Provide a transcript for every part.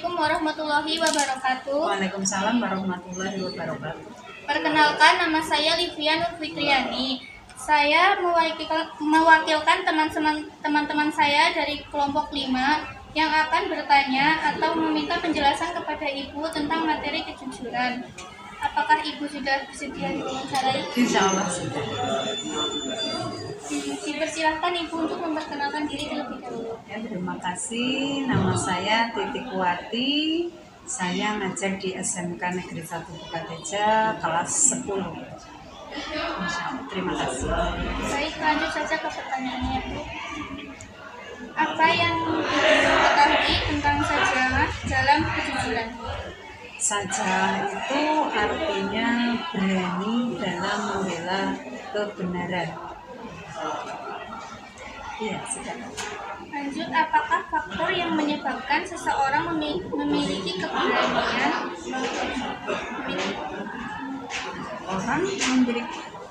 Assalamualaikum warahmatullahi wabarakatuh. Waalaikumsalam warahmatullahi wabarakatuh. Perkenalkan, nama saya Livia Nur Fitriani. Saya mewakilkan teman-teman saya dari kelompok 5 yang akan bertanya atau meminta penjelasan kepada Ibu tentang materi kejujuran. Apakah Ibu sudah bersedia diwawancarai? Insya Allah sudah. Dipersilahkan Ibu untuk memperkenalkan diri terlebih dahulu. Ya, terima kasih. Nama saya Titik Wati. Saya ngajar di SMK Negeri 1 Bukateja kelas 10. Insya Allah. Terima kasih. Baik, lanjut saja ke pertanyaannya, Bu. Apa yang Ibu ketahui tentang sajalah dalam kejujuran? Sajalah itu artinya berani dalam membela kebenaran. Iya, sudah. Lanjut, apakah faktor yang menyebabkan seseorang memiliki keberanian?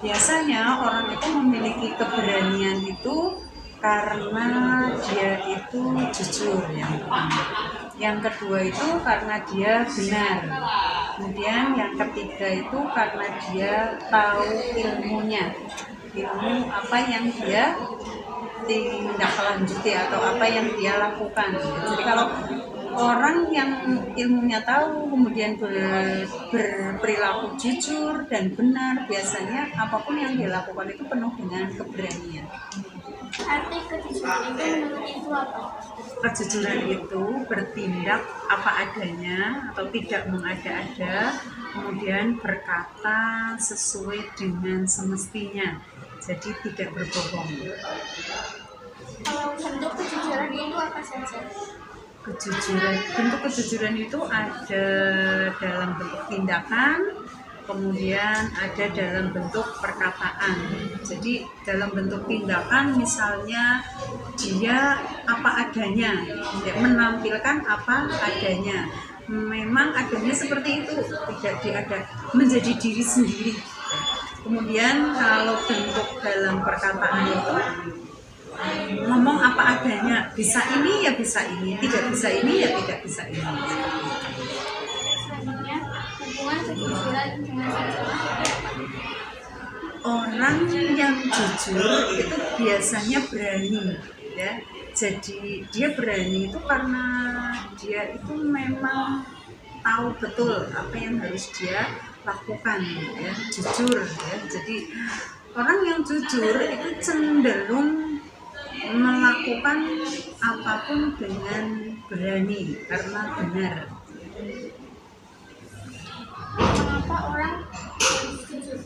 Biasanya orang itu memiliki keberanian itu karena dia itu jujur, yang pertama. Yang kedua itu karena dia benar. Kemudian yang ketiga itu karena dia tahu ilmunya, ilmu apa yang dia tindaklanjuti atau apa yang dia lakukan. Jadi kalau orang yang ilmunya tahu kemudian berperilaku jujur dan benar, biasanya apapun yang dia lakukan itu penuh dengan keberanian. Arti kejujuran itu menurut Ibu apa? Kejujuran itu bertindak apa adanya atau tidak mengada-ada, kemudian berkata sesuai dengan semestinya, jadi tidak berbohong. Kalau bentuk kejujuran itu apa saja? Bentuk kejujuran itu ada dalam bentuk tindakan, kemudian ada dalam bentuk perkataan. Jadi dalam bentuk tindakan misalnya dia apa adanya, dia menampilkan apa adanya, memang adanya seperti itu, tidak diada, menjadi diri sendiri. Kemudian kalau bentuk dalam perkataan itu ngomong apa adanya, bisa ini ya bisa ini, tidak bisa ini ya tidak bisa ini. Selanjutnya, hubungan kejujuran dengan sajalah apa? Orang yang jujur itu biasanya berani, ya. Jadi dia berani itu karena dia itu memang tahu betul apa yang harus dia lakukan, ya, jujur, ya. Jadi orang yang jujur itu cenderung melakukan apapun dengan berani karena benar. Mengapa orang jujur?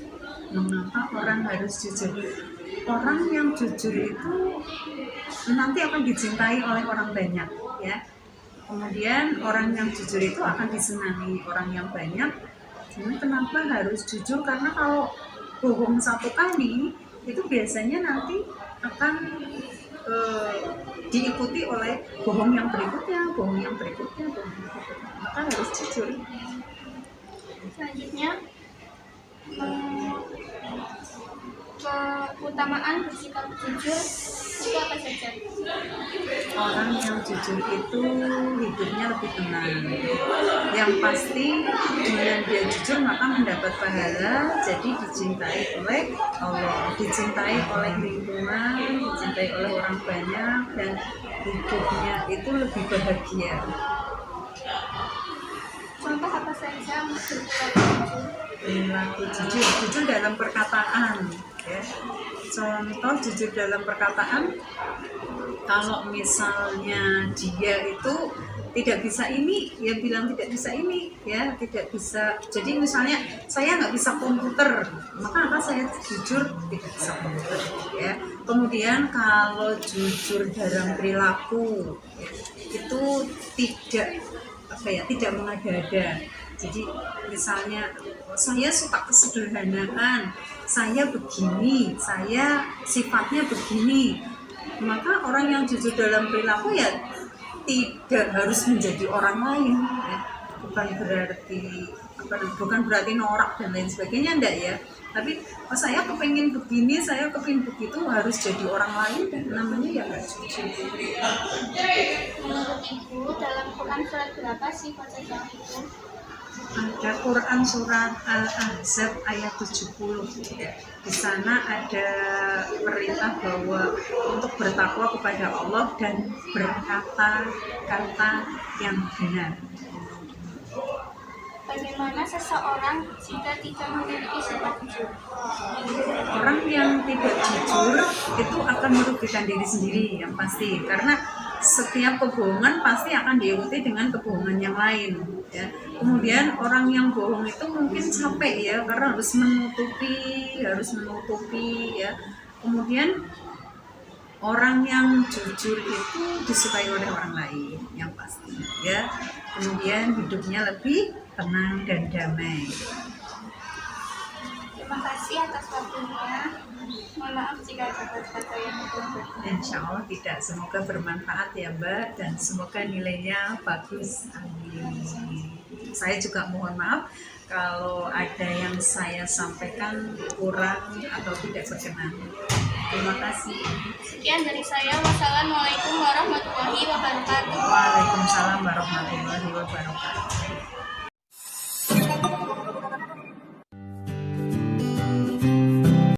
Mengapa orang harus jujur? Orang yang jujur itu nanti akan dicintai oleh orang banyak, ya. Kemudian orang yang jujur itu akan disenangi orang yang banyak. Jadi kenapa harus jujur? Karena kalau bohong satu kali itu biasanya nanti akan diikuti oleh bohong yang berikutnya, bohong yang berikutnya, bohong yang berikutnya. Maka harus jujur. Selanjutnya, keutamaan bersikap jujur itu apa saja? Orang yang jujur itu hidupnya lebih tenang. Yang pasti dengan dia jujur maka mendapat pahala, jadi dicintai oleh Allah, dicintai oleh lingkungan, dicintai oleh orang banyak, dan hidupnya itu lebih bahagia. Contoh apa saja Perilaku jujur dalam perkataan, ya. Contoh jujur dalam perkataan, kalau misalnya dia itu tidak bisa ini, ya bilang tidak bisa ini, ya, tidak bisa. Jadi misalnya saya nggak bisa komputer, maka apa saya jujur tidak bisa komputer, ya. Kemudian kalau jujur dalam perilaku, ya, itu tidak mengada-ada. Jadi misalnya saya suka kesederhanaan, saya begini, saya sifatnya begini, maka orang yang jujur dalam perilaku ya tidak harus menjadi orang lain, ya. Bukan berarti bukan berarti norak dan lain sebagainya, enggak ya. Tapi saya kepengen begini, saya kepengen begitu, harus jadi orang lain, dan namanya ya nggak jujur. Menurut Ibu, dalam Quran surat berapa sih konsep yang itu? Ada Quran surat Al-Ahzab ayat 70. Di sana ada perintah bahwa untuk bertakwa kepada Allah dan berkata-kata yang benar. Bagaimana seseorang jika tidak memiliki sifat jujur? Orang yang tidak jujur itu akan merugikan diri sendiri yang pasti, karena setiap kebohongan pasti akan diikuti dengan kebohongan yang lain ya. Kemudian orang yang bohong itu mungkin capek ya, karena harus menutupi ya. Kemudian orang yang jujur itu disukai oleh orang lain yang pasti ya. Kemudian hidupnya lebih tenang dan damai. Terima kasih atas waktunya. Mohon maaf jika ada kata-kata yang kurang berkenan. Insya Allah tidak. Semoga bermanfaat ya Mbak, dan semoga nilainya bagus. Amin. Saya juga mohon maaf kalau ada yang saya sampaikan kurang atau tidak berkenan. Terima kasih. Sekian dari saya. Wassalamualaikum warahmatullahi wabarakatuh. Waalaikumsalam warahmatullahi wabarakatuh.